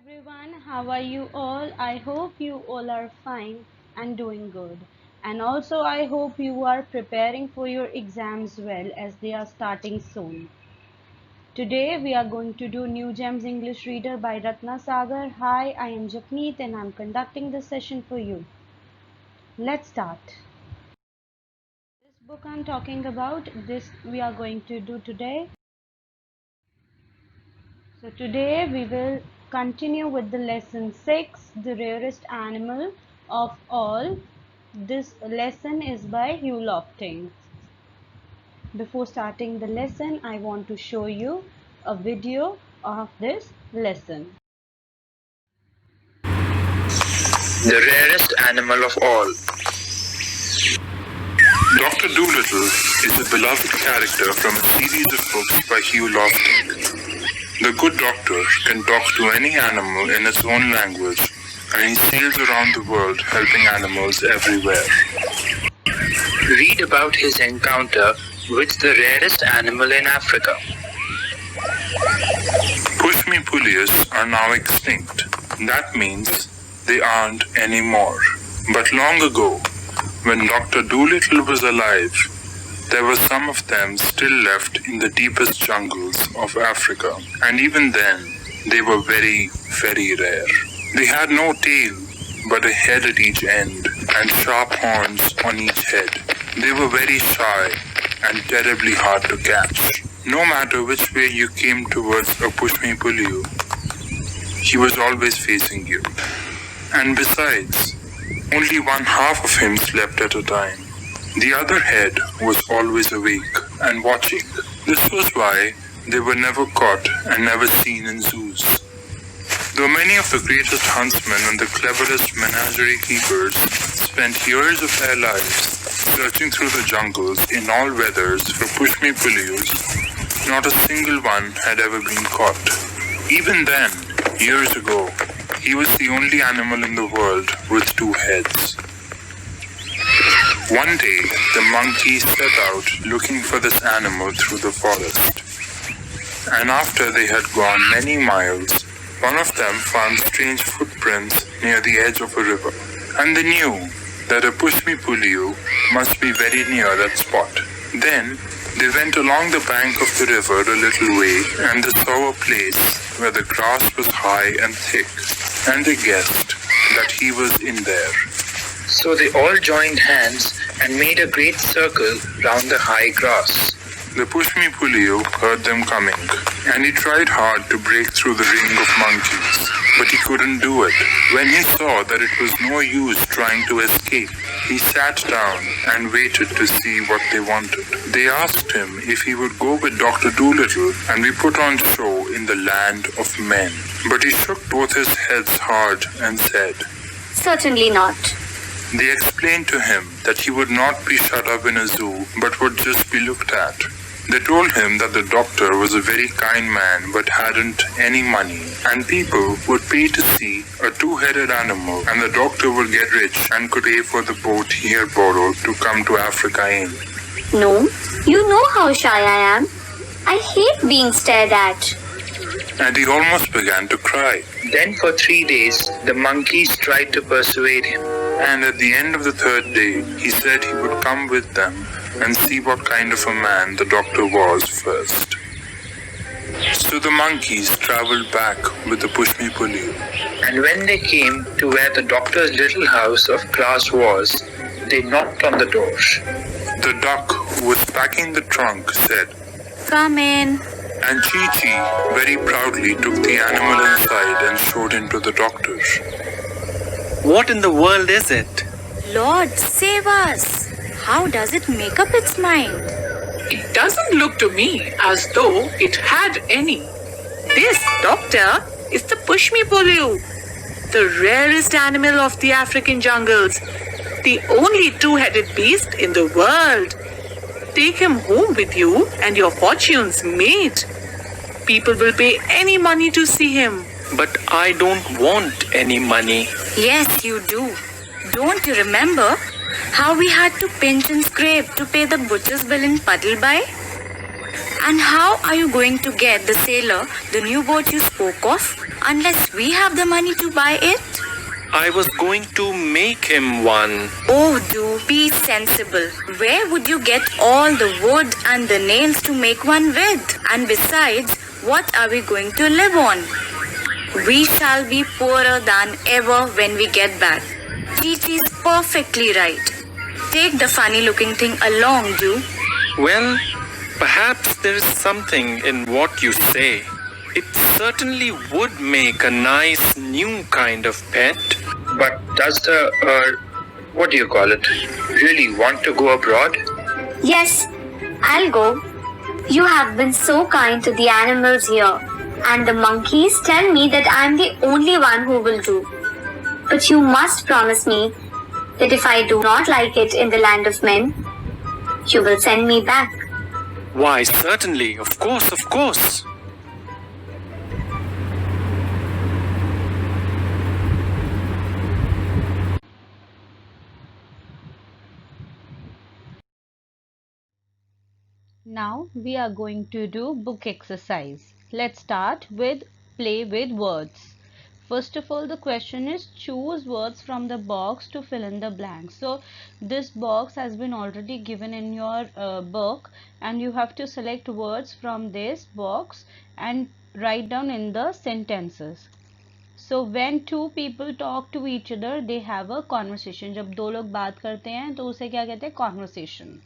Everyone, how are you all? I hope you all are fine and doing good. And also, I hope you are preparing for your exams well as they are starting soon. Today, we are going to do New Gems English Reader by Ratna Sagar. Hi, I am Japneet and I'm conducting this session for you. Let's start. This book I'm talking about, this we are going to do today. So today we will continue with the lesson 6, the rarest animal of all. This lesson is by Hugh Lofting. Before starting the lesson, I want to show you a video of this lesson. The rarest animal of all. Dr. Dolittle is a beloved character from a series of books by Hugh Lofting. The good doctor can talk to any animal in its own language, and he sails around the world helping animals everywhere. Read about his encounter with the rarest animal in Africa. Pushmi-pulleyas are now extinct. That means they aren't anymore. But long ago, when Dr. Dolittle was alive, there were some of them still left in the deepest jungles of Africa. And even then, they were very, very rare. They had no tail, but a head at each end, and sharp horns on each head. They were very shy and terribly hard to catch. No matter which way you came towards a pushmi-pulley, he was always facing you. And besides, only one half of him slept at a time. The other head was always awake and watching. This was why they were never caught and never seen in zoos. Though many of the greatest huntsmen and the cleverest menagerie keepers spent years of their lives searching through the jungles in all weathers for pushmi-pulleys, not a single one had ever been caught. Even then, years ago, he was the only animal in the world with two heads. One day, the monkeys set out looking for this animal through the forest. And after they had gone many miles, one of them found strange footprints near the edge of a river. And they knew that a pushmi-pulley must be very near that spot. Then, they went along the bank of the river a little way, and they saw a place where the grass was high and thick, and they guessed that he was in there. So they all joined hands and made a great circle round the high grass. The pushmi-pulley heard them coming, and he tried hard to break through the ring of monkeys, but he couldn't do it. When he saw that it was no use trying to escape, he sat down and waited to see what they wanted. They asked him if he would go with Dr. Dolittle and be put on show in the land of men. But he shook both his heads hard and said, "Certainly not." They explained to him that he would not be shut up in a zoo, but would just be looked at. They told him that the doctor was a very kind man but hadn't any money, and people would pay to see a two-headed animal, and the doctor would get rich and could pay for the boat he had borrowed to come to Africa in. No, you know how shy I am. I hate being stared at. And he almost began to cry. Then for 3 days, the monkeys tried to persuade him. And at the end of the third day, he said he would come with them and see what kind of a man the doctor was first. So the monkeys traveled back with the pushmi-pulley. And when they came to where the doctor's little house of glass was, they knocked on the door. The duck who was packing the trunk said, "Come in." and Chi-Chi very proudly took the animal inside and showed him to the doctor. What in the world is it? Lord, save us. How does it make up its mind? It doesn't look to me as though it had any. This, doctor, is the pushmi-pulley, the rarest animal of the African jungles, the only two-headed beast in the world. Take him home with you and your fortune's made. People will pay any money to see him. But I don't want any money. Yes, you do. Don't you remember how we had to pinch and scrape to pay the butcher's bill in Puddleby? And how are you going to get the sailor the new boat you spoke of unless we have the money to buy it? I was going to make him one. Oh, do be sensible. Where would you get all the wood and the nails to make one with? And besides, what are we going to live on? We shall be poorer than ever when we get back. Chi-Chi's perfectly right. Take the funny-looking thing along, do. Well, perhaps there is something in what you say. It certainly would make a nice new kind of pet. But does the, what do you call it, really want to go abroad? Yes, I'll go. You have been so kind to the animals here, and the monkeys tell me that I'm the only one who will do. But you must promise me that if I do not like it in the land of men, you will send me back. Why, certainly, of course, of course. Now we are going to do book exercise. Let's start with play with words. First of all, the question is choose words from the box to fill in the blanks. So this box has been already given in your book, and you have to select words from this box and write down in the sentences. So when two people talk to each other, they have a conversation. जब दो लोग बात करते हैं तो उसे क्या कहते हैं? Conversation.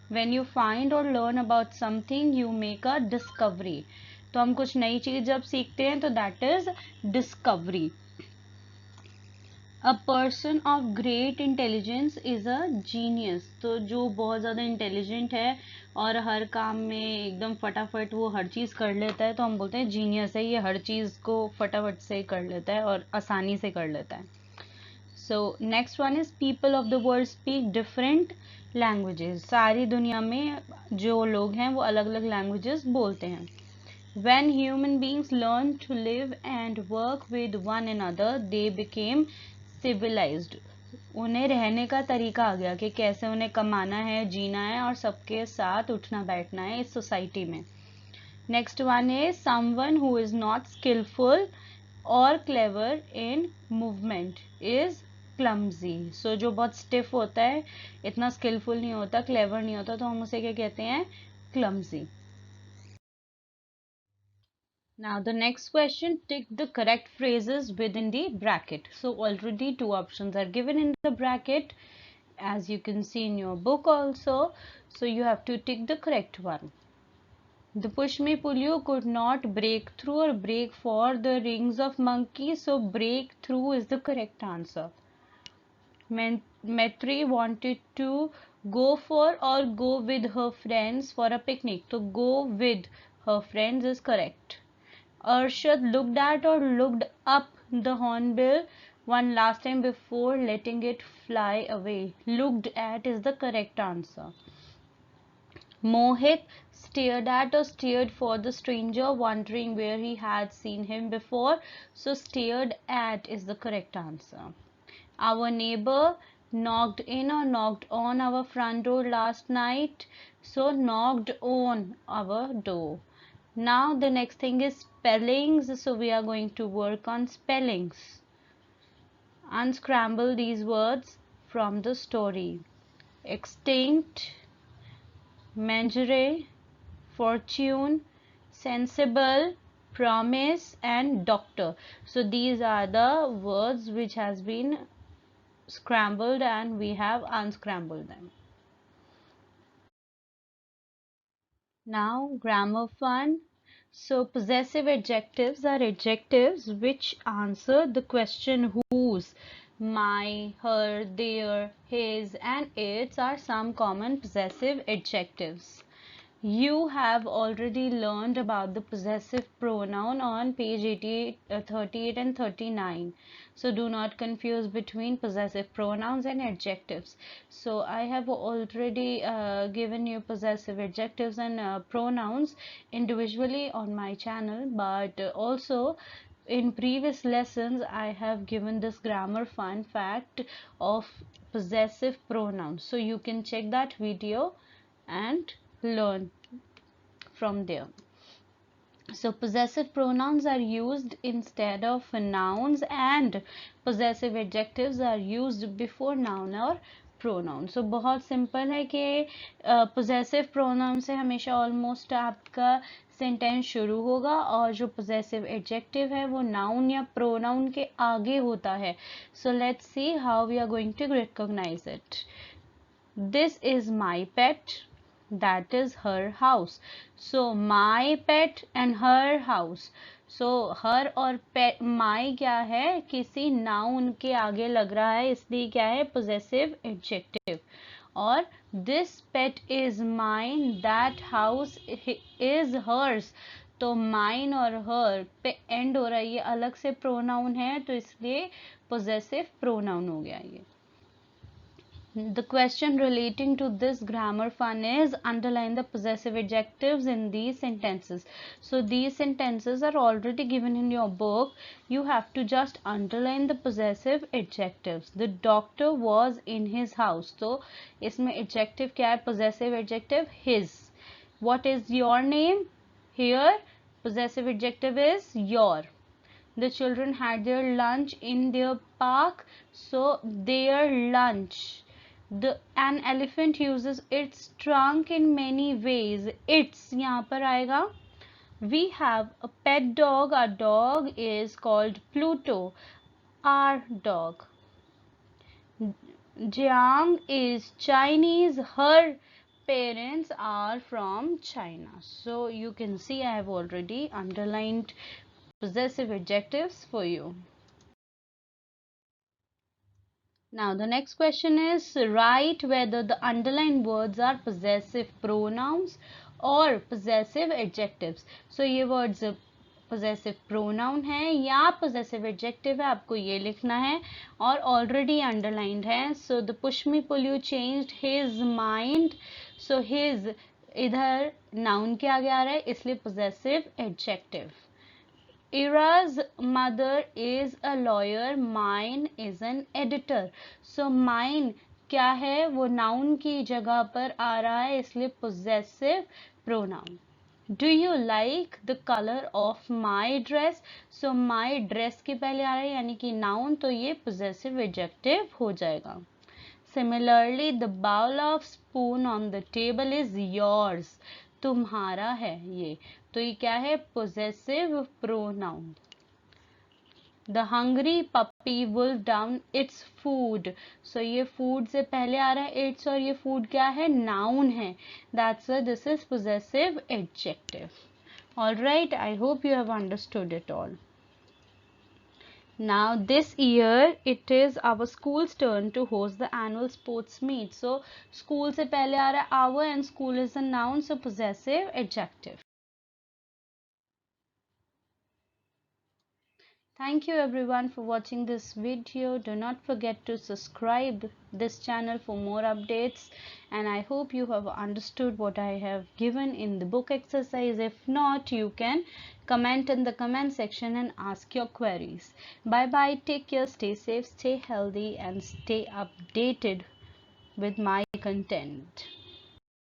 When you find or learn about something, you make a discovery. तो हम कुछ नई चीज जब सीखते हैं तो that is discovery. A person of great intelligence is a genius. तो जो बहुत ज़्यादा इंटेलिजेंट है और हर काम में एकदम फटाफट वो हर चीज़ कर लेता है तो हम बोलते हैं जीनियस है, ये हर चीज़ को फटाफट से कर लेता है और आसानी से कर लेता है. So next one is people of the world speak different languages. सारी दुनिया में जो लोग हैं वो अलग अलग languages बोलते हैं. When human beings learned to live and work with one another, they became civilized. उन्हें रहने का तरीका आ गया कि कैसे उन्हें कमाना है, जीना है और सबके साथ उठना बैठना है इस सोसाइटी में. Next one is someone who is not skillful or clever in movement is clumsy. So जो बहुत stiff होता है, इतना skillful नहीं होता, clever नहीं होता, तो हम उसे क्या कहते हैं? Clumsy. Now the next question, tick the correct phrases within the bracket. So already two options are given in the bracket, as you can see in your book also. So you have to tick the correct one. The push me pull you could not break through or break for the rings of monkey. So break through is the correct answer. Metri wanted to go for or go with her friends for a picnic. So go with her friends is correct. Arshad looked at or looked up the hornbill one last time before letting it fly away. Looked at is the correct answer. Mohit stared at or stared for the stranger, wondering where he had seen him before. So stared at is the correct answer. Our neighbor knocked in or knocked on our front door last night. So knocked on our door. Now the next thing is spellings. So we are going to work on spellings. Unscramble these words from the story. Extinct, measure, fortune, sensible, promise and doctor. So these are the words which has been scrambled and we have unscrambled them. Now grammar fun. So possessive adjectives are adjectives which answer the question whose. My, her, their, his and its are some common possessive adjectives. You have already learned about the possessive pronoun on page 88, 38 and 39. So do not confuse between possessive pronouns and adjectives. So I have already given you possessive adjectives and pronouns individually on my channel, but also in previous lessons I have given this grammar fun fact of possessive pronouns. So you can check that video and learn from there. So possessive pronouns are used instead of nouns and possessive adjectives are used before noun or pronoun. So बहुत simple है कि possessive pronoun से हमेशा almost आपका sentence शुरू होगा और जो possessive adjective है वो noun या pronoun के आगे होता है. So let's see how we are going to recognize it. This is my pet. That is her house. So my pet and her house. So her और pet, my क्या है, किसी noun के आगे लग रहा है, इसलिए क्या है, possessive adjective. और this pet is mine, that house is hers. तो mine और her पे end हो रहा है, ये अलग से pronoun है, तो इसलिए possessive pronoun हो गया ये. The question relating to this grammar fun is underline the possessive adjectives in these sentences. So these sentences are already given in your book. You have to just underline the possessive adjectives. The doctor was in his house. So इसमें adjective क्या है? Possessive adjective his. What is your name? Here possessive adjective is your. The children had their lunch in their park. So their lunch. An elephant uses its trunk in many ways. Its यहाँ पर आएगा. We have a pet dog. Our dog is called Pluto. Our dog. Jiang is Chinese. Her parents are from China. So you can see I have already underlined possessive adjectives for you. Now the next question is write whether the underlined words are possessive pronouns or possessive adjectives. So ये words possessive pronoun है या possessive adjective है, आपको ये लिखना है और already underlined है. So the push me pull you changed his mind. So his इधर noun के आगे आ रहा है इसलिए possessive adjective. Ira's mother is a lawyer. Mine is an editor. So mine क्या है, वो noun की जगह पर आ रहा है इसलिए possessive pronoun. Do you like the color of my dress? So my dress के पहले आ रहा है यानी कि noun, तो ये possessive adjective हो जाएगा. Similarly, the bowl of spoon on the table is yours. तुम्हारा है ये, तो ये क्या है, possessive pronoun. The hungry puppy wolfed down its food. So ये food से पहले आ रहा है its और ये food क्या है, noun है. That's why this is possessive adjective. Alright, I hope you have understood it all. Now this year it is our school's turn to host the annual sports meet. So school से पहले आ रहा है our and school is a noun, so possessive adjective. Thank you everyone for watching this video. Do not forget to subscribe this channel for more updates, and I hope you have understood what I have given in the book exercise. If not, you can comment in the comment section and ask your queries. Bye bye, take care, stay safe, stay healthy and stay updated with my content.